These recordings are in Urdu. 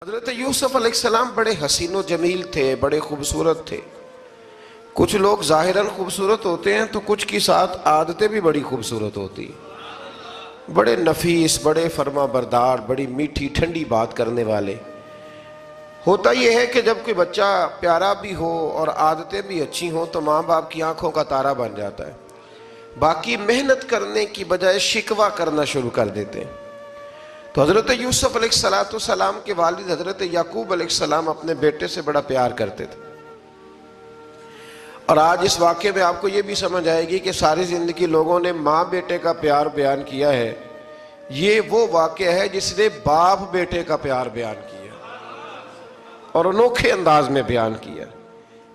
حضرت یوسف علیہ السلام بڑے حسین و جمیل تھے، بڑے خوبصورت تھے۔ کچھ لوگ ظاہراً خوبصورت ہوتے ہیں تو کچھ کی ساتھ عادتیں بھی بڑی خوبصورت ہوتی ہیں، بڑے نفیس، بڑے فرما بردار، بڑی میٹھی ٹھنڈی بات کرنے والے۔ ہوتا یہ ہے کہ جب کوئی بچہ پیارا بھی ہو اور عادتیں بھی اچھی ہوں تو ماں باپ کی آنکھوں کا تارا بن جاتا ہے، باقی محنت کرنے کی بجائے شکوہ کرنا شروع کر دیتے ہیں۔ تو حضرت یوسف علیہ السلام کے والد حضرت یعقوب علیہ السلام اپنے بیٹے سے بڑا پیار کرتے تھے۔ اور آج اس واقعے میں آپ کو یہ بھی سمجھ آئے گی کہ ساری زندگی لوگوں نے ماں بیٹے کا پیار بیان کیا ہے، یہ وہ واقعہ ہے جس نے باپ بیٹے کا پیار بیان کیا اور انوکھے انداز میں بیان کیا۔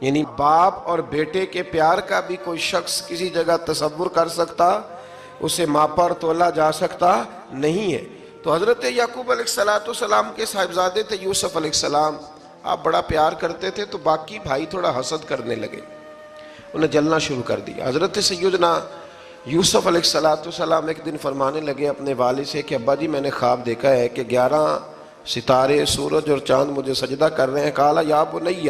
یعنی باپ اور بیٹے کے پیار کا بھی کوئی شخص کسی جگہ تصور کر سکتا، اسے ماپا اور تولا جا سکتا نہیں ہے۔ تو حضرت یعقوب علیہ السلام کے صاحبزادے تھے یوسف علیہ السلام، آپ بڑا پیار کرتے تھے تو باقی بھائی تھوڑا حسد کرنے لگے، انہیں جلنا شروع کر دیا۔ حضرت سیدنا یوسف علیہ السلام ایک دن فرمانے لگے اپنے والد سے کہ ابا جی میں نے خواب دیکھا ہے کہ 11 ستارے، سورج اور چاند مجھے سجدہ کر رہے ہیں۔ قال یا بنی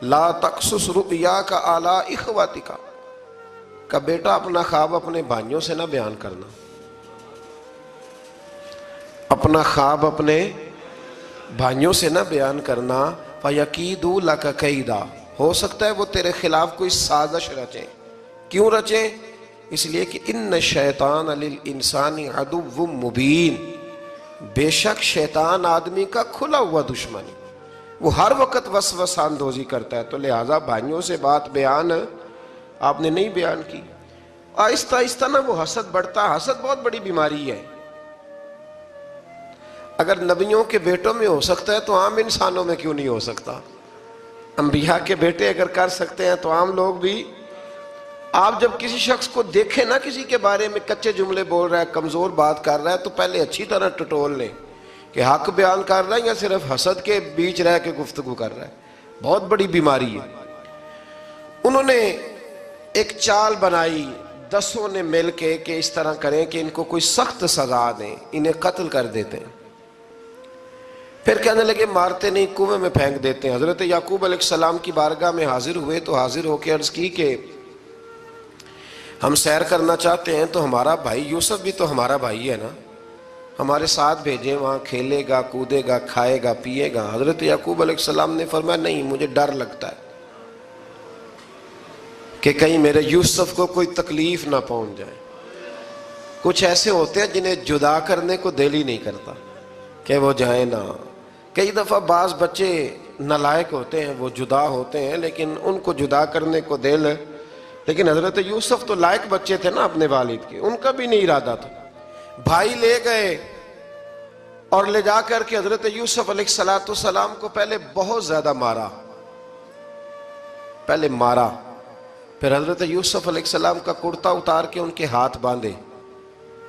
لا تقصص رؤیاک علی اخواتک، کہ بیٹا اپنا خواب اپنے بھائیوں سے نہ بیان کرنا، اپنا خواب اپنے بھائیوں سے نہ بیان کرنا۔ فَيَكِيدُوا لَكَ كَيْدًا، ہو سکتا ہے وہ تیرے خلاف کوئی سازش رچیں۔ کیوں رچیں؟ اس لیے کہ ان الشیطان للانسان عدو مبین، بے شک شیطان آدمی کا کھلا ہوا دشمن ہے، وہ ہر وقت وسوسہ اندوزی کرتا ہے۔ تو لہٰذا بھائیوں سے بات بیان آپ نے نہیں بیان کی۔ آہستہ آہستہ نا وہ حسد بڑھتا، حسد بہت بڑی بیماری ہے۔ اگر نبیوں کے بیٹوں میں ہو سکتا ہے تو عام انسانوں میں کیوں نہیں ہو سکتا؟ انبیاء کے بیٹے اگر کر سکتے ہیں تو عام لوگ بھی۔ آپ جب کسی شخص کو دیکھیں نا کسی کے بارے میں کچے جملے بول رہا ہے، کمزور بات کر رہا ہے، تو پہلے اچھی طرح ٹٹول لیں کہ حق بیان کر رہا ہے یا صرف حسد کے بیچ رہ کے گفتگو کر رہا ہے۔ بہت بڑی بیماری ہے۔ انہوں نے ایک چال بنائی 10 نے مل کے کہ اس طرح کریں کہ ان کو کوئی سخت سزا دیں، انہیں قتل کر دیتے ہیں۔ پھر کہنے لگے مارتے نہیں، کنویں میں پھینک دیتے ہیں۔ حضرت یعقوب علیہ السلام کی بارگاہ میں حاضر ہوئے تو حاضر ہو کے عرض کی کہ ہم سیر کرنا چاہتے ہیں تو ہمارا بھائی یوسف بھی تو ہمارا بھائی ہے نا، ہمارے ساتھ بھیجیں، وہاں کھیلے گا، کودے گا، کھائے گا، پیے گا۔ حضرت یعقوب علیہ السلام نے فرمایا نہیں، مجھے ڈر لگتا ہے کہ کہیں میرے یوسف کو کوئی تکلیف نہ پہنچ جائے۔ کچھ ایسے ہوتے ہیں جنہیں جدا کرنے کو دل ہی نہیں کرتا کہ وہ جائیں نہ۔ کئی دفعہ بعض بچے نالائق ہوتے ہیں، وہ جدا ہوتے ہیں لیکن ان کو جدا کرنے کو دل، لیکن حضرت یوسف تو لائق بچے تھے نا اپنے والد کے، ان کا بھی نہیں ارادہ تھا۔ بھائی لے گئے اور لے جا کر کے حضرت یوسف علیہ السلام کو پہلے بہت زیادہ مارا، پھر حضرت یوسف علیہ السلام کا کرتا اتار کے ان کے ہاتھ باندھے،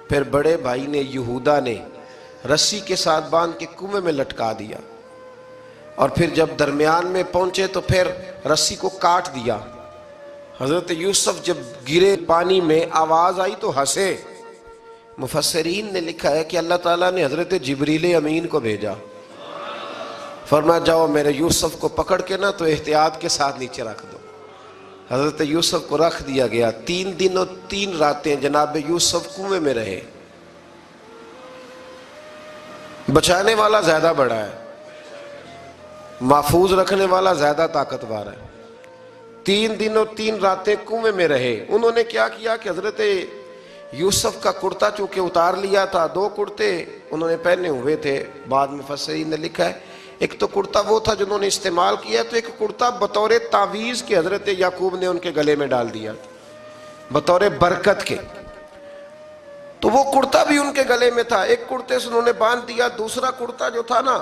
پھر بڑے بھائی نے یہودا نے رسی کے ساتھ باندھ کے کنویں میں لٹکا دیا، اور پھر جب درمیان میں پہنچے تو پھر رسی کو کاٹ دیا۔ حضرت یوسف جب گرے پانی میں آواز آئی تو ہنسے۔ مفسرین نے لکھا ہے کہ اللہ تعالیٰ نے حضرت جبریل امین کو بھیجا، فرمایا جاؤ میرے یوسف کو پکڑ کے نا تو احتیاط کے ساتھ نیچے رکھ دو۔ حضرت یوسف کو رکھ دیا گیا۔ 3 دن اور 3 راتیں جناب یوسف کنویں میں رہے۔ بچانے والا زیادہ بڑا ہے، محفوظ رکھنے والا زیادہ طاقتور ہے۔ 3 دن اور 3 راتیں کنویں میں رہے۔ انہوں نے کیا کیا کہ حضرت یوسف کا کرتا چونکہ اتار لیا تھا، 2 کرتے انہوں نے پہنے ہوئے تھے، بعد میں مفسرین نے لکھا ہے ایک تو کرتا وہ تھا جنہوں نے استعمال کیا، تو ایک کرتا بطور تعویذ کے حضرت یعقوب نے ان کے گلے میں ڈال دیا بطور برکت کے، تو وہ کرتا بھی ان کے گلے میں تھا۔ ایک کرتے سے انہوں نے باندھ دیا، دوسرا کرتا جو تھا نا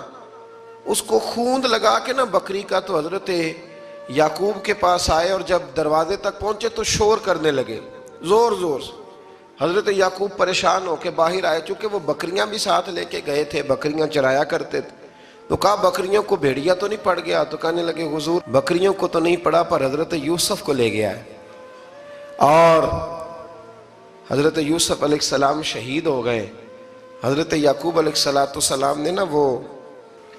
اس کو خوند لگا کے نا بکری کا، تو حضرت یعقوب کے پاس آئے اور جب دروازے تک پہنچے تو شور کرنے لگے زور زور سے۔ حضرت یعقوب پریشان ہو کے باہر آئے، چونکہ وہ بکریاں بھی ساتھ لے کے گئے تھے، بکریاں چرایا کرتے تھے، تو کہا بکریوں کو بھیڑیا تو نہیں پڑ گیا؟ تو کہنے لگے حضور بکریوں کو تو نہیں پڑا پر حضرت یوسف کو لے گیا ہے۔ اور حضرت یوسف علیہ السلام شہید ہو گئے۔ حضرت یعقوب علیہ السلام نے نا وہ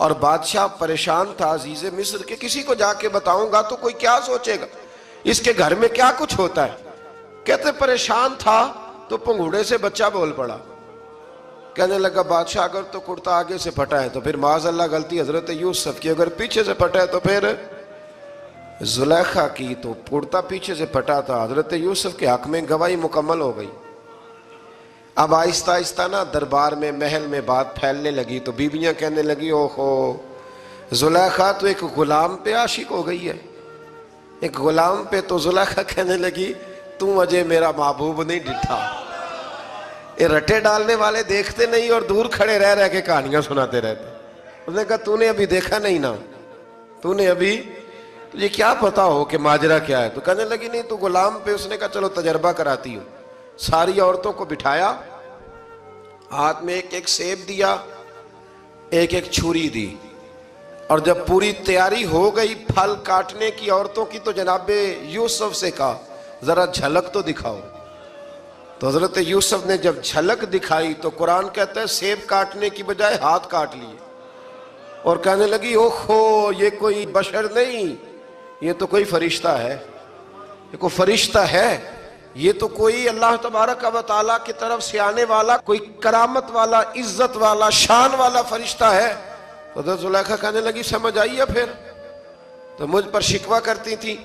اور بادشاہ پریشان تھا عزیز مصر کہ کسی کو جا کے بتاؤں گا تو کوئی کیا سوچے گا، اس کے گھر میں کیا کچھ ہوتا ہے۔ کہتے پریشان تھا تو پنگوڑے سے بچہ بول پڑا، کہنے لگا بادشاہ اگر تو کرتا آگے سے پھٹا ہے تو پھر معاذ اللہ غلطی حضرت یوسف کی، اگر پیچھے سے پھٹا ہے تو پھر زلیخا کی۔ تو کرتا پیچھے سے پھٹا تھا، حضرت یوسف کے حق میں گواہی مکمل ہو گئی۔ اب آہستہ آہستہ نا دربار میں محل میں بات پھیلنے لگی تو بیویاں کہنے لگی اوہو زلیخا تو ایک غلام پہ عاشق ہو گئی ہے، ایک غلام پہ۔ تو زلیخا کہنے لگی تم اجے میرا محبوب نہیں ڈٹھا۔ یہ رٹے ڈالنے والے دیکھتے نہیں اور دور کھڑے رہ رہ کے کہانیاں سناتے رہتے۔ اس نے کہا تو نے ابھی دیکھا نہیں نا، تو نے ابھی، تجھے کیا پتا ہو کہ ماجرا کیا ہے؟ تو کہنے لگی نہیں تو غلام پہ۔ اس نے کہا چلو تجربہ کراتی ہوں۔ ساری عورتوں کو بٹھایا، ہاتھ میں ایک ایک سیب دیا، ایک ایک چھری دی، اور جب پوری تیاری ہو گئی پھل کاٹنے کی عورتوں کی تو جناب یوسف سے کہا ذرا جھلک تو دکھاؤ۔ تو حضرت یوسف نے جب جھلک دکھائی تو قرآن کہتا ہے سیب کاٹنے کی بجائے ہاتھ کاٹ لیے، اور کہنے لگی اوہو یہ کوئی بشر نہیں، یہ تو کوئی فرشتہ ہے، یہ کوئی فرشتہ ہے، یہ تو کوئی اللہ تبارک و تعالیٰ کی طرف سے آنے والا کوئی کرامت والا عزت والا شان والا فرشتہ ہے۔ تو حضرت زلیخا کہنے لگی سمجھ آئی ہے پھر تو مجھ پر شکوہ کرتی تھی۔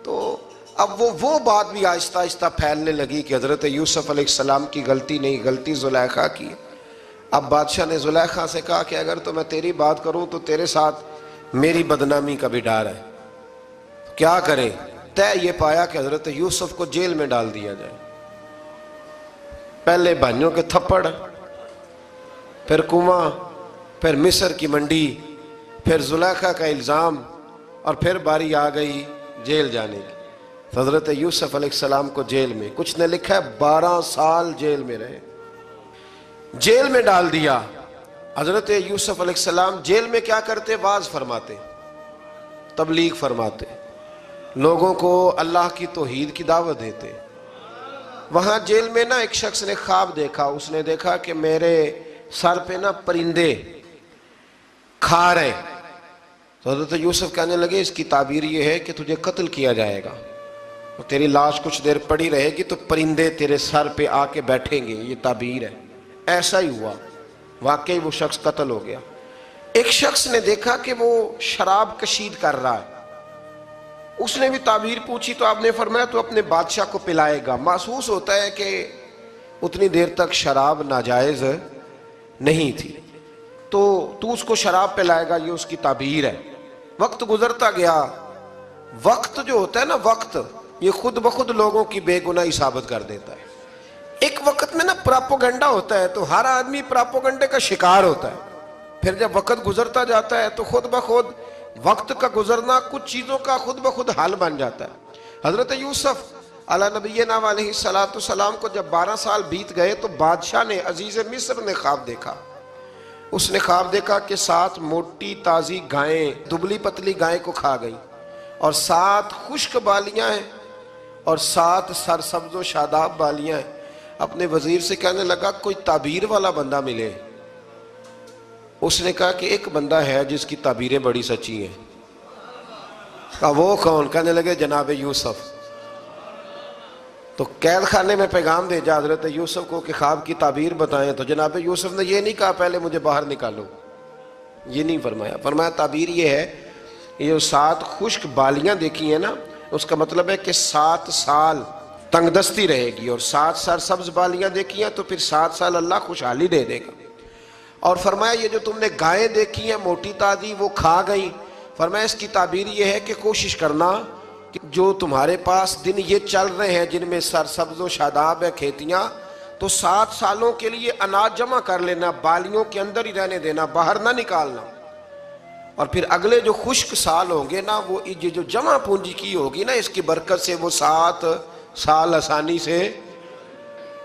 تو اب وہ بات بھی آہستہ آہستہ پھیلنے لگی کہ حضرت یوسف علیہ السلام کی غلطی نہیں، غلطی زلیخا کی۔ اب بادشاہ نے زلیخا سے کہا کہ اگر تو میں تیری بات کروں تو تیرے ساتھ میری بدنامی کا بھی ڈر ہے، کیا کریں؟ طے یہ پایا کہ حضرت یوسف کو جیل میں ڈال دیا جائے۔ پہلے بھائیوں کے تھپڑ، پھر کنواں، پھر مصر کی منڈی، پھر زلیخا کا الزام، اور پھر باری آ گئی جیل جانے کی۔ تو حضرت یوسف علیہ السلام کو جیل میں، کچھ نے لکھا ہے 12 سال جیل میں رہے، جیل میں ڈال دیا۔ حضرت یوسف علیہ السلام جیل میں کیا کرتے؟ واعظ فرماتے، تبلیغ فرماتے، لوگوں کو اللہ کی توحید کی دعوت دیتے۔ وہاں جیل میں نا ایک شخص نے خواب دیکھا، اس نے دیکھا کہ میرے سر پہ نا پرندے کھا رہے۔ تو حضرت یوسف کہنے لگے اس کی تعبیر یہ ہے کہ تجھے قتل کیا جائے گا، اور تیری لاش کچھ دیر پڑی رہے گی تو پرندے تیرے سر پہ آ کے بیٹھیں گے، یہ تعبیر ہے۔ ایسا ہی ہوا، واقعی وہ شخص قتل ہو گیا۔ ایک شخص نے دیکھا کہ وہ شراب کشید کر رہا ہے، اس نے بھی تعبیر پوچھی تو آپ نے فرمایا تو اپنے بادشاہ کو پلائے گا۔ محسوس ہوتا ہے کہ اتنی دیر تک شراب ناجائز نہیں تھی، تو اس کو شراب پلائے گا، یہ اس کی تعبیر ہے۔ وقت گزرتا گیا، وقت جو ہوتا ہے نا، وقت یہ خود بخود لوگوں کی بے گناہی ثابت کر دیتا ہے۔ ایک وقت میں نا پراپوگنڈا ہوتا ہے تو ہر آدمی پراپوگنڈے کا شکار ہوتا ہے، پھر جب وقت گزرتا جاتا ہے تو خود بخود وقت کا گزرنا کچھ چیزوں کا خود بخود حل بن جاتا ہے۔ حضرت یوسف علیہ نبینا علیہ السلام کو جب 12 سال بیت گئے تو بادشاہ نے، عزیز مصر نے خواب دیکھا۔ اس نے خواب دیکھا کہ 7 موٹی تازی گائیں دبلی پتلی گائیں کو کھا گئی، اور 7 خشک بالیاں ہیں اور 7 سرسبز و شاداب بالیاں ہیں۔ اپنے وزیر سے کہنے لگا کوئی تعبیر والا بندہ ملے۔ اس نے کہا کہ ایک بندہ ہے جس کی تعبیریں بڑی سچی ہیں۔ کہا وہ کون؟ کہنے لگے جناب یوسف۔ تو قید خانے میں پیغام بھیجا حضرت یوسف کو کہ خواب کی تعبیر بتائیں، تو جناب یوسف نے یہ نہیں کہا پہلے مجھے باہر نکالو، یہ نہیں فرمایا۔ فرمایا تعبیر یہ ہے، یہ جو 7 خشک بالیاں دیکھی ہیں نا، اس کا مطلب ہے کہ 7 سال تنگ دستی رہے گی، اور 7 سرسبز بالیاں دیکھی ہیں تو پھر 7 سال اللہ خوشحالی دے دے گا۔ اور فرمایا یہ جو تم نے گائیں دیکھی ہیں موٹی تازی وہ کھا گئی، فرمایا اس کی تعبیر یہ ہے کہ کوشش کرنا کہ جو تمہارے پاس دن یہ چل رہے ہیں جن میں سرسبز و شاداب ہے کھیتیاں، تو 7 سالوں کے لیے اناج جمع کر لینا، بالیوں کے اندر ہی رہنے دینا، باہر نہ نکالنا، اور پھر اگلے جو خشک سال ہوں گے نا، وہ یہ جو جمع پونجی کی ہوگی نا، اس کی برکت سے وہ 7 سال آسانی سے۔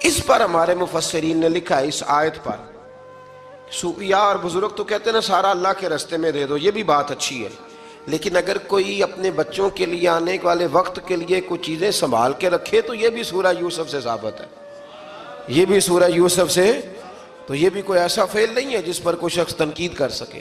اس پر ہمارے مفسرین نے لکھا ہے، اس آیت پر صوفیاء اور بزرگ تو کہتے ہیں نا سارا اللہ کے راستے میں دے دو، یہ بھی بات اچھی ہے، لیکن اگر کوئی اپنے بچوں کے لیے آنے والے وقت کے لیے کوئی چیزیں سنبھال کے رکھے تو یہ بھی سورہ یوسف سے ثابت ہے، یہ بھی سورہ یوسف سے، تو یہ بھی کوئی ایسا فعل نہیں ہے جس پر کوئی شخص تنقید کر سکے۔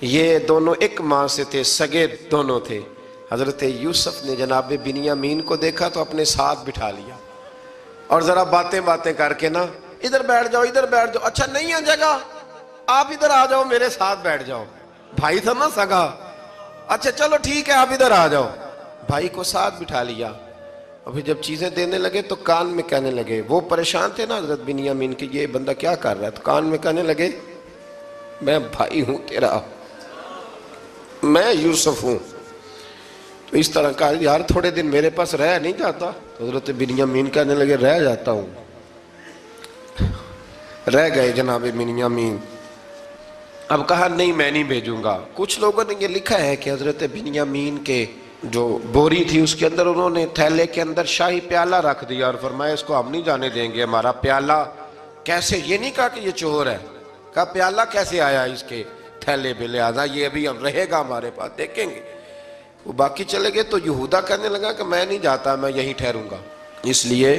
یہ دونوں ایک ماں سے تھے، سگے دونوں تھے۔ حضرت یوسف نے جناب بنیامین کو دیکھا تو اپنے ساتھ بٹھا لیا اور ذرا باتیں کر کے نا، ادھر بیٹھ جاؤ، ادھر بیٹھ جاؤ، اچھا نہیں ہے جگہ، آپ ادھر آ جاؤ، میرے ساتھ بیٹھ جاؤ۔ بھائی تھا نا سگا، اچھا چلو ٹھیک ہے آپ ادھر آ جاؤ۔ بھائی کو ساتھ بٹھا لیا، اور پھر جب چیزیں دینے لگے تو کان میں کہنے لگے، وہ پریشان تھے نا حضرت بنیامین کہ یہ بندہ کیا کر رہا ہے، تو کان میں کہنے لگے میں بھائی ہوں تیرا، میں یوسف ہوں۔ تو اس طرح کہا یار تھوڑے دن میرے پاس رہ نہیں جاتا، تو حضرت بنیامین کہنے لگے رہ جاتا ہوں۔ رہ گئے جناب بنیامین۔ اب کہا نہیں میں نہیں بھیجوں گا۔ کچھ لوگوں نے یہ لکھا ہے کہ حضرت بنیامین کے جو بوری تھی اس کے اندر انہوں نے تھیلے کے اندر شاہی پیالہ رکھ دیا اور فرمایا اس کو ہم نہیں جانے دیں گے، ہمارا پیالہ کیسے، یہ نہیں کہا کہ یہ چور ہے، کہا پیالہ کیسے آیا اس کے تھیلے پہ، لہذا یہ ابھی ہم رہے گا ہمارے پاس، دیکھیں گے۔ وہ باقی چلے گئے تو یہودا کہنے لگا کہ میں نہیں جاتا، میں یہیں ٹھہروں گا، اس لیے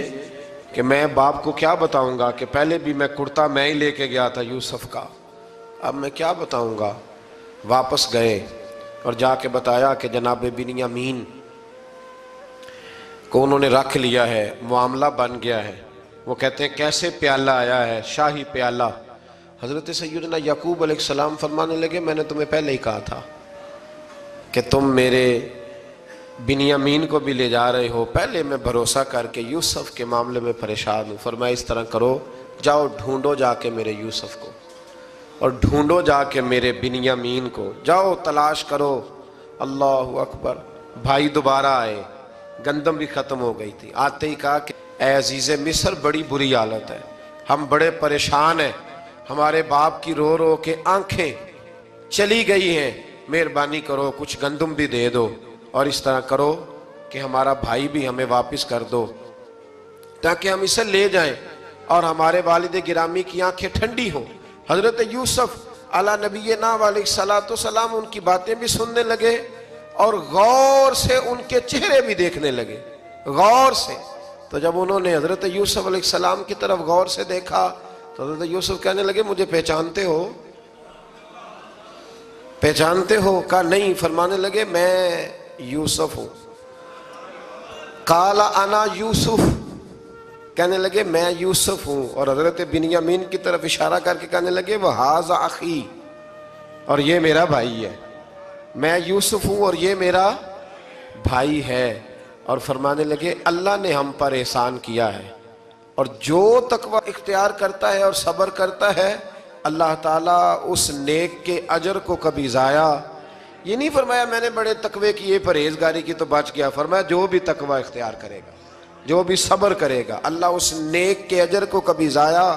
کہ میں باپ کو کیا بتاؤں گا کہ پہلے بھی میں کرتا میں ہی لے کے گیا تھا یوسف کا، اب میں کیا بتاؤں گا۔ واپس گئے اور جا کے بتایا کہ جناب بنیامین کو انہوں نے رکھ لیا ہے، معاملہ بن گیا ہے۔ وہ کہتے ہیں کیسے پیالہ آیا ہے، شاہی پیالہ۔ حضرت سیدنا یعقوب علیہ السلام فرمانے لگے میں نے تمہیں پہلے ہی کہا تھا کہ تم میرے بنیامین کو بھی لے جا رہے ہو، پہلے میں بھروسہ کر کے یوسف کے معاملے میں پریشان ہوں۔ فرمایا اس طرح کرو، جاؤ ڈھونڈو جا کے میرے یوسف کو، اور ڈھونڈو جا کے میرے بنیامین کو، جاؤ تلاش کرو۔ اللہ اکبر۔ بھائی دوبارہ آئے، گندم بھی ختم ہو گئی تھی، آتے ہی کہا کہ اے عزیز مصر بڑی بری حالت ہے، ہم بڑے پریشان ہیں، ہمارے باپ کی رو رو کے آنکھیں چلی گئی ہیں، مہربانی کرو کچھ گندم بھی دے دو، اور اس طرح کرو کہ ہمارا بھائی بھی ہمیں واپس کر دو تاکہ ہم اسے لے جائیں اور ہمارے والد گرامی کی آنکھیں ٹھنڈی ہوں۔ حضرت یوسف علی نبینا علیہ الصلوۃ والسلام ان کی باتیں بھی سننے لگے اور غور سے ان کے چہرے بھی دیکھنے لگے، غور سے۔ تو جب انہوں نے حضرت یوسف علیہ السلام کی طرف غور سے دیکھا تو حضرت یوسف کہنے لگے مجھے پہچانتے ہو، پہچانتے ہو؟ کہا نہیں۔ فرمانے لگے میں یوسف ہوں۔ قال انا یوسف، کہنے لگے میں یوسف ہوں، اور حضرت بنیامین کی طرف اشارہ کر کے کہنے لگے وہذا اخی، اور یہ میرا بھائی ہے، میں یوسف ہوں اور یہ میرا بھائی ہے۔ اور فرمانے لگے اللہ نے ہم پر احسان کیا ہے، اور جو تقوی اختیار کرتا ہے اور صبر کرتا ہے اللہ تعالیٰ اس نیک کے اجر کو کبھی ضائع، یہ نہیں فرمایا میں نے بڑے تقوی کیے پرہیزگاری کی تو بچ گیا، فرمایا جو بھی تقوی اختیار کرے گا، جو بھی صبر کرے گا، اللہ اس نیک کے اجر کو کبھی ضائع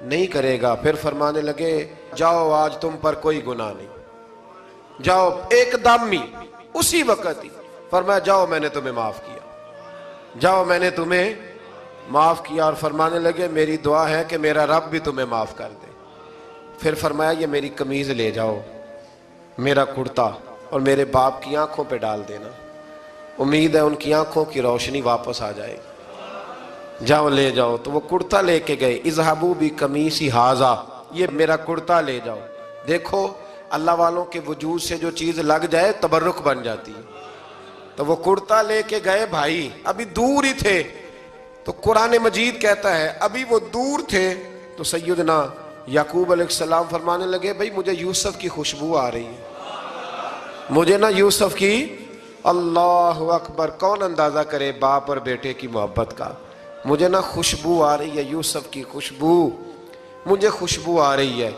نہیں کرے گا۔ پھر فرمانے لگے جاؤ آج تم پر کوئی گناہ نہیں، جاؤ ایک دم ہی اسی وقت ہی فرمایا جاؤ میں نے تمہیں معاف کیا، جاؤ میں نے تمہیں معاف کیا۔ اور فرمانے لگے میری دعا ہے کہ میرا رب بھی تمہیں معاف کر دے۔ پھر فرمایا یہ میری قمیض لے جاؤ، میرا کرتا، اور میرے باپ کی آنکھوں پہ ڈال دینا، امید ہے ان کی آنکھوں کی روشنی واپس آ جائے گی، جاؤ لے جاؤ۔ تو وہ کرتا لے کے گئے، اذهبوا بقمیصی ھذا، یہ میرا کرتا لے جاؤ۔ دیکھو اللہ والوں کے وجود سے جو چیز لگ جائے تبرک بن جاتی ہے۔ تو وہ کرتا لے کے گئے، بھائی ابھی دور ہی تھے، تو قرآن مجید کہتا ہے ابھی وہ دور تھے تو سیدنا یعقوب علیہ السلام فرمانے لگے بھئی مجھے یوسف کی خوشبو آ رہی ہے، مجھے نا یوسف کی، اللہ اکبر، کون اندازہ کرے باپ اور بیٹے کی محبت کا، مجھے نا خوشبو آ رہی ہے، یوسف کی خوشبو، مجھے خوشبو آ رہی ہے۔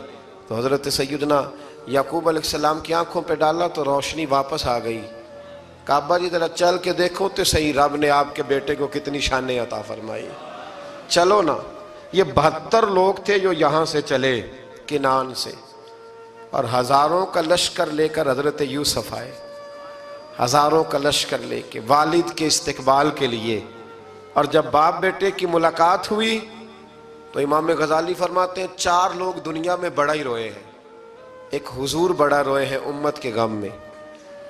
تو حضرت سیدنا یعقوب علیہ السلام کی آنکھوں پہ ڈالا تو روشنی واپس آ گئی۔ کعبہ جی ذرا چل کے دیکھو تو صحیح رب نے آپ کے بیٹے کو کتنی شانیں عطا فرمائی۔ چلو نا، یہ 72 لوگ تھے جو یہاں سے چلے کنان سے، اور ہزاروں کا لشکر لے کر حضرت یوسف آئے، ہزاروں کا لشکر لے کے والد کے استقبال کے لیے۔ اور جب باپ بیٹے کی ملاقات ہوئی تو امام غزالی فرماتے ہیں 4 لوگ دنیا میں بڑا ہی روئے ہیں، ایک حضور بڑا روئے ہیں امت کے غم میں،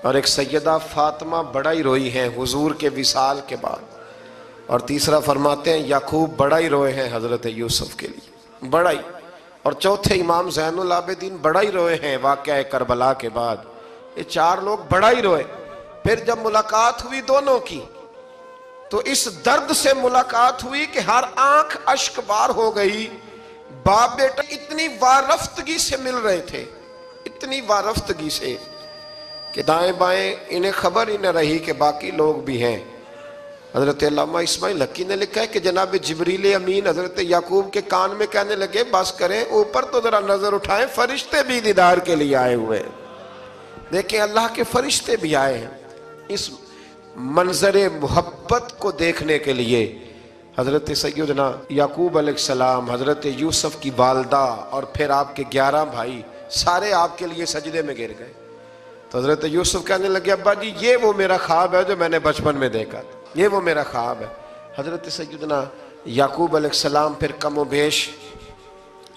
اور ایک سیدہ فاطمہ بڑا ہی روئی ہیں حضور کے وصال کے بعد، اور تیسرا فرماتے ہیں یعقوب بڑا ہی روئے ہیں حضرت یوسف کے لیے، بڑا ہی۔ اور چوتھے امام زین العابدین بڑا ہی روئے ہیں واقعہ کربلا کے بعد. یہ چار لوگ بڑا ہی روئے. پھر جب ملاقات ہوئی دونوں کی تو اس درد سے ملاقات ہوئی کہ ہر آنکھ اشک بار ہو گئی. باپ بیٹا اتنی وارفتگی سے مل رہے تھے, اتنی وارفتگی سے کہ دائیں بائیں انہیں خبر ہی نہ رہی کہ باقی لوگ بھی ہیں. حضرت علامہ اسماعیل حقی نے لکھا ہے کہ جناب جبریل امین حضرت یعقوب کے کان میں کہنے لگے بس کریں, اوپر تو ذرا نظر اٹھائیں, فرشتے بھی دیدار کے لیے آئے ہوئے ہیں. دیکھیں اللہ کے فرشتے بھی آئے ہیں اس منظر محبت کو دیکھنے کے لیے. حضرت سیدنا یعقوب علیہ السلام, حضرت یوسف کی والدہ اور پھر آپ کے 11 بھائی سارے آپ کے لیے سجدے میں گر گئے. تو حضرت یوسف کہنے لگے ابا جی یہ وہ میرا خواب ہے جو میں نے بچپن میں دیکھا تھا, یہ وہ میرا خواب ہے. حضرت سیدنا یعقوب علیہ السلام پھر کم و بیش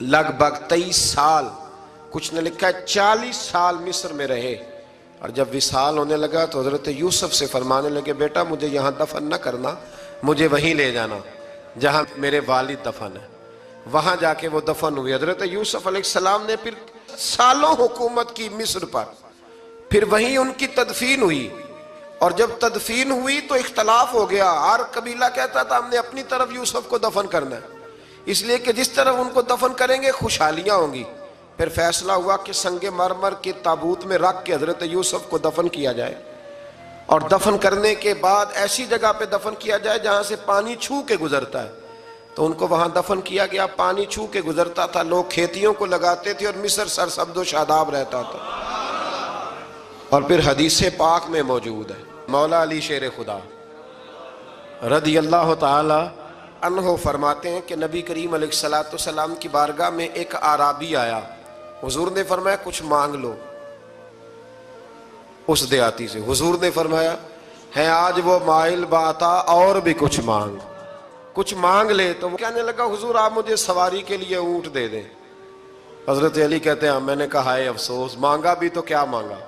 لگ بھگ 23 سال, کچھ نے لکھا ہے 40 سال مصر میں رہے. اور جب وصال ہونے لگا تو حضرت یوسف سے فرمانے لگے بیٹا مجھے یہاں دفن نہ کرنا, مجھے وہیں لے جانا جہاں میرے والد دفن ہے. وہاں جا کے وہ دفن ہوئے. حضرت یوسف علیہ السلام نے پھر سالوں حکومت کی مصر پر, پھر وہیں ان کی تدفین ہوئی. اور جب تدفین ہوئی تو اختلاف ہو گیا, ہر قبیلہ کہتا تھا ہم نے اپنی طرف یوسف کو دفن کرنا ہے, اس لیے کہ جس طرف ان کو دفن کریں گے خوشحالیاں ہوں گی. پھر فیصلہ ہوا کہ سنگ مرمر کے تابوت میں رکھ کے حضرت یوسف کو دفن کیا جائے, اور دفن کرنے کے بعد ایسی جگہ پہ دفن کیا جائے جہاں سے پانی چھو کے گزرتا ہے. تو ان کو وہاں دفن کیا گیا, پانی چھو کے گزرتا تھا, لوگ کھیتیوں کو لگاتے تھے اور مصر سرسبز و شاداب رہتا تھا. اور پھر حدیث پاک میں موجود ہے, مولا علی شیر خدا رضی اللہ تعالی عنہ فرماتے ہیں کہ نبی کریم علیہ السلام کی بارگاہ میں ایک اعرابی آیا. حضور نے فرمایا کچھ مانگ لو اس دیہاتی سے. حضور نے فرمایا ہے آج وہ مائل باتا اور بھی کچھ مانگ لے. تو وہ کہنے لگا حضور آپ مجھے سواری کے لیے اونٹ دے دیں. حضرت علی کہتے ہیں میں نے کہا ہے افسوس, مانگا بھی تو کیا مانگا.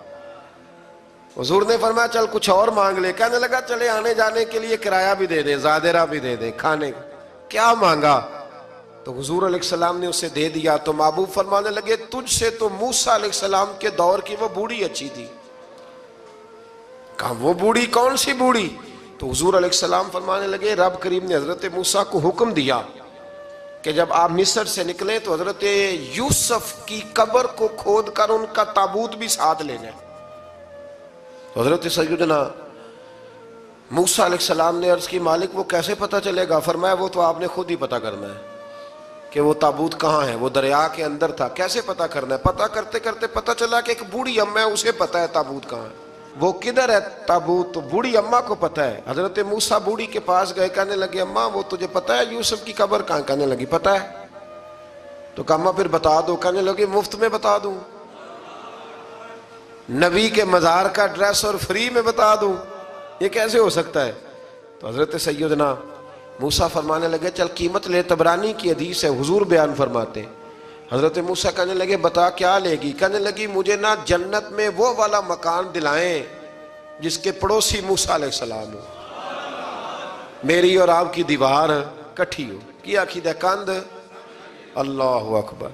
حضور نے فرمایا چل کچھ اور مانگ لے. کہنے لگا چلے آنے جانے کے لیے کرایہ بھی دے دیں, زادرہ بھی دے دیں, کھانے کیا مانگا. تو حضور علیہ السلام نے اسے دے دیا. تو محبوب فرمانے لگے تجھ سے تو موسیٰ علیہ السلام کے دور کی وہ بوڑھی اچھی تھی. کہا وہ بوڑھی کون سی بوڑھی. تو حضور علیہ السلام فرمانے لگے رب کریم نے حضرت موسیٰ کو حکم دیا کہ جب آپ مصر سے نکلیں تو حضرت یوسف کی قبر کو کھود کر ان کا تابوت بھی ساتھ لے جائیں. تو حضرت سیدنا موسیٰ علیہ السلام نے عرض کی مالک وہ کیسے پتہ چلے گا. فرمایا وہ تو آپ نے خود ہی پتہ کرنا ہے کہ وہ تابوت کہاں ہے. وہ دریا کے اندر تھا, کیسے پتہ کرنا ہے. پتہ کرتے کرتے پتہ چلا کہ ایک بوڑھی اماں ہے, اسے پتہ ہے تابوت کہاں ہے, وہ کدھر ہے تابوت. تو بوڑھی اماں کو پتہ ہے. حضرت موسیٰ بوڑھی کے پاس گئے, کہنے لگے اماں وہ تجھے پتہ ہے یوسف کی قبر کہاں. کہنے لگی پتہ ہے. تو کہا اماں پھر بتا دو. کہنے لگے مفت میں بتا دوں, نبی کے مزار کا ایڈریس اور فری میں بتا دوں, یہ کیسے ہو سکتا ہے. تو حضرت سیدنا موسیٰ فرمانے لگے چل قیمت لے. طبرانی کی حدیث ہے, حضور بیان فرماتے. حضرت موسیٰ کہنے لگے بتا کیا لے گی. کہنے لگی مجھے نا جنت میں وہ والا مکان دلائیں جس کے پڑوسی موسیٰ علیہ السلام ہو, میری اور آپ کی دیوار کٹھی ہو. کیا عقیدہ کاند اللہ اکبر.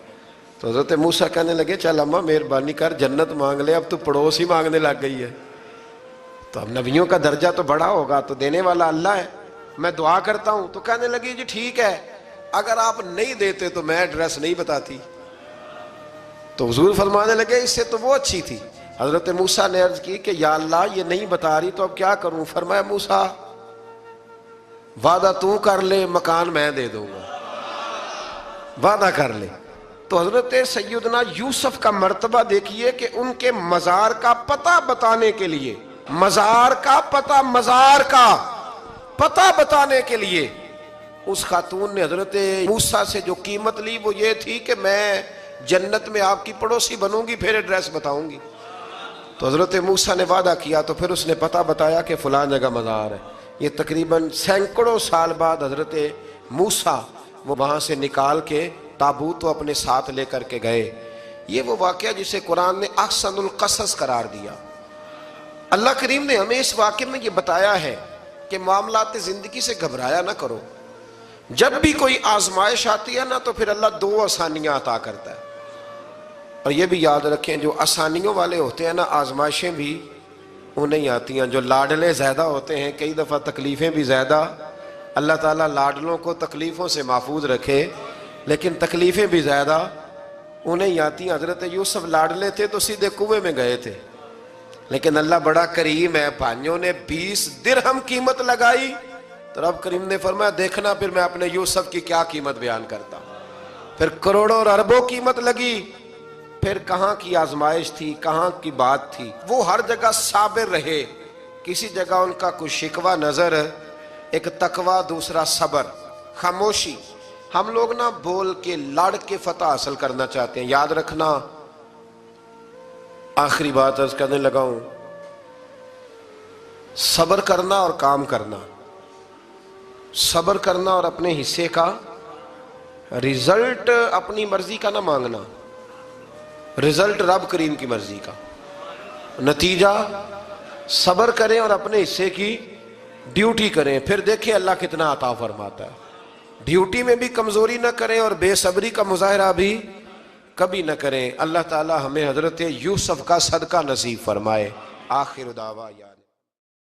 تو حضرت موسیٰ کہنے لگے چل اماں مہربانی کر جنت مانگ لے, اب تو پڑوس ہی مانگنے لگ گئی ہے. تو اب نبیوں کا درجہ تو بڑا ہوگا, تو دینے والا اللہ ہے, میں دعا کرتا ہوں. تو کہنے لگی جی ٹھیک ہے, اگر آپ نہیں دیتے تو میں ایڈریس نہیں بتاتی. تو حضور فرمانے لگے اس سے تو وہ اچھی تھی. حضرت موسیٰ نے عرض کی کہ یا اللہ یہ نہیں بتا رہی تو اب کیا کروں. فرمایا موسیٰ وعدہ تو کر لے, مکان میں دے دوں گا, وعدہ کر لے. تو حضرت سیدنا یوسف کا مرتبہ دیکھیے کہ ان کے مزار کا پتہ بتانے کے لیے, مزار کا پتہ بتانے کے لیے اس خاتون نے حضرت موسیٰ سے جو قیمت لی وہ یہ تھی کہ میں جنت میں آپ کی پڑوسی بنوں گی پھر ایڈریس بتاؤں گی. تو حضرت موسیٰ نے وعدہ کیا تو پھر اس نے پتہ بتایا کہ فلاں جگہ مزار ہے. یہ تقریباً سینکڑوں سال بعد حضرت موسیٰ وہ وہاں سے نکال کے تابوت اپنے ساتھ لے کر کے گئے. یہ وہ واقعہ جسے قرآن نے احسن القصص قرار دیا. اللہ کریم نے ہمیں اس واقعے میں یہ بتایا ہے کہ معاملات زندگی سے گھبرایا نہ کرو, جب بھی کوئی آزمائش آتی ہے نا تو پھر اللہ دو آسانیاں عطا کرتا ہے. اور یہ بھی یاد رکھیں جو آسانیوں والے ہوتے ہیں نا آزمائشیں بھی انہیں آتی ہیں. جو لاڈلے زیادہ ہوتے ہیں کئی دفعہ تکلیفیں بھی زیادہ. اللہ تعالیٰ لاڈلوں کو تکلیفوں سے محفوظ رکھے لیکن تکلیفیں بھی زیادہ انہیں آتی ہیں. حضرت یوسف لاڈلے تھے تو سیدھے کنویں میں گئے تھے لیکن اللہ بڑا کریم ہے. بھائیوں نے 20 درہم قیمت لگائی تو رب کریم نے فرمایا دیکھنا پھر میں اپنے یوسف کی کیا قیمت بیان کرتا ہوں. پھر کروڑوں اور اربوں قیمت لگی. پھر کہاں کی آزمائش تھی کہاں کی بات تھی. وہ ہر جگہ صابر رہے. کسی جگہ ان کا کوئی شکوہ نظر ایک تقوی دوسرا صبر خاموشی. ہم لوگ نا بول کے لڑ کے فتح حاصل کرنا چاہتے ہیں. یاد رکھنا آخری بات عرض کرنے لگا ہوں صبر کرنا اور کام کرنا. صبر کرنا اور اپنے حصے کا رزلٹ اپنی مرضی کا نہ مانگنا. رزلٹ رب کریم کی مرضی کا. نتیجہ صبر کریں اور اپنے حصے کی ڈیوٹی کریں پھر دیکھیں اللہ کتنا عطا فرماتا ہے. ڈیوٹی میں بھی کمزوری نہ کریں اور بے صبری کا مظاہرہ بھی کبھی نہ کریں. اللہ تعالی ہمیں حضرت یوسف کا صدقہ نصیب فرمائے. آخر دعویٰ